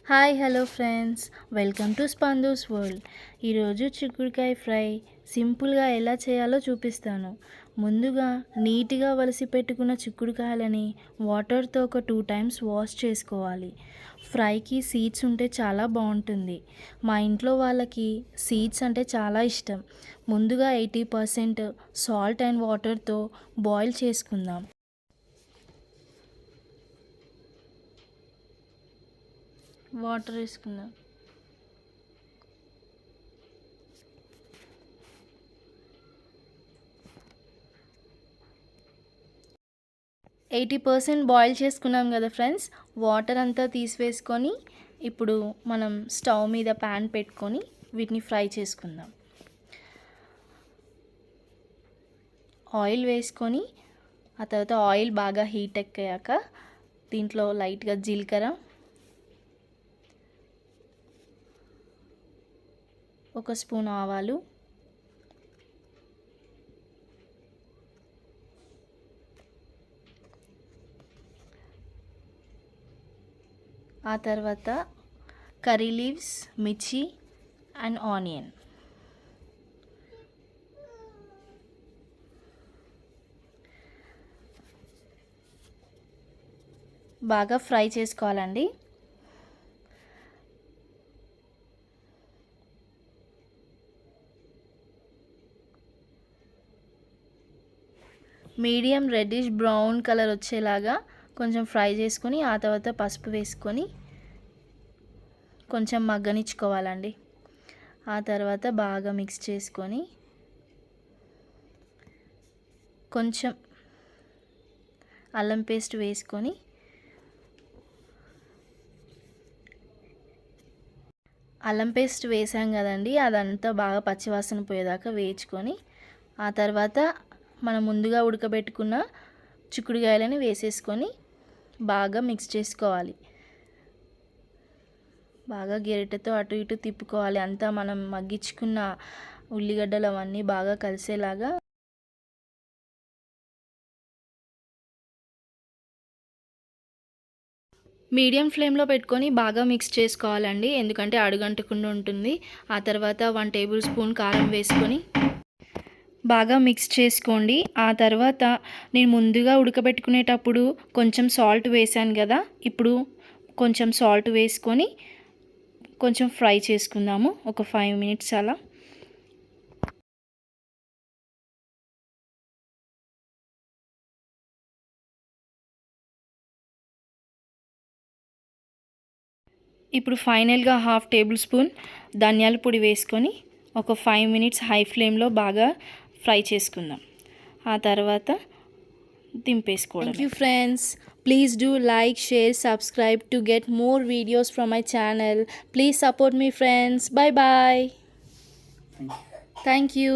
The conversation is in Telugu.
Hi hello friends, welcome to Spandu's world. ఈరోజు చిక్కుడుకాయ ఫ్రై సింపుల్గా ఎలా చేయాలో చూపిస్తాను. ముందుగా నీట్గా వలిసి పెట్టుకున్న చిక్కుడుకాయలని వాటర్తో ఒక 2 టైమ్స్ వాష్ చేసుకోవాలి. ఫ్రైకి సీడ్స్ ఉంటే చాలా బాగుంటుంది. మా ఇంట్లో వాళ్ళకి సీడ్స్ అంటే చాలా ఇష్టం. ముందుగా 80% సాల్ట్ అండ్ వాటర్తో బాయిల్ చేసుకుందాం. వాటర్ వేసుకుందాం. 80% బాయిల్ చేసుకున్నాం కదా ఫ్రెండ్స్. వాటర్ అంతా తీసివేసుకొని ఇప్పుడు మనం స్టవ్ మీద ప్యాన్ పెట్టుకొని వీటిని ఫ్రై చేసుకుందాం. ఆయిల్ వేసుకొని ఆ తర్వాత ఆయిల్ బాగా హీట్ ఎక్కాక దీంట్లో లైట్గా జీలకర్ర, ఒక స్పూన్ ఆవాలు, ఆ తర్వాత కర్రీ లీవ్స్, మిర్చి అండ్ ఆనియన్. బాగా ఫ్రై చేసుకోవాలండి. మీడియం రెడ్డిష్ బ్రౌన్ కలర్ వచ్చేలాగా కొంచెం ఫ్రై చేసుకొని ఆ తర్వాత పసుపు వేసుకొని కొంచెం మగ్గనిచ్చుకోవాలండి. ఆ తర్వాత బాగా మిక్స్ చేసుకొని కొంచెం అల్లం పేస్ట్ వేసుకొని అల్లం పేస్ట్ వేసాం కదండి, అదంతా బాగా పచ్చివాసన పోయేదాకా వేయించుకొని ఆ తర్వాత మనం ముందుగా ఉడకబెట్టుకున్న చిక్కుడుకాయలని వేసేసుకొని బాగా మిక్స్ చేసుకోవాలి. బాగా గరిటెతో అటు ఇటు తిప్పుకోవాలి. అంతా మనం మగ్గించుకున్న ఉల్లిగడ్డలు అవన్నీ బాగా కలిసేలాగా మీడియం ఫ్లేమ్లో పెట్టుకొని బాగా మిక్స్ చేసుకోవాలండి, ఎందుకంటే అడుగంటకుండా ఉంటుంది. ఆ తర్వాత 1 టేబుల్ స్పూన్ కారం వేసుకొని బాగా మిక్స్ చేసుకోండి. ఆ తర్వాత నేను ముందుగా ఉడకబెట్టుకునేటప్పుడు కొంచెం సాల్ట్ వేసాను కదా, ఇప్పుడు కొంచెం సాల్ట్ వేసుకొని కొంచెం ఫ్రై చేసుకుందాము ఒక 5 మినిట్స్ అలా. ఇప్పుడు ఫైనల్గా 1/2 టేబుల్ స్పూన్ ధనియాల పొడి వేసుకొని ఒక 5 మినిట్స్ హై ఫ్లేమ్లో బాగా ఫ్రై చేసుకుందాం. ఆ తర్వాత దింపేసుకోవడం. Thank you friends. Please do like, share, subscribe to get more videos from my channel. Please support me friends. Bye bye. Thank you.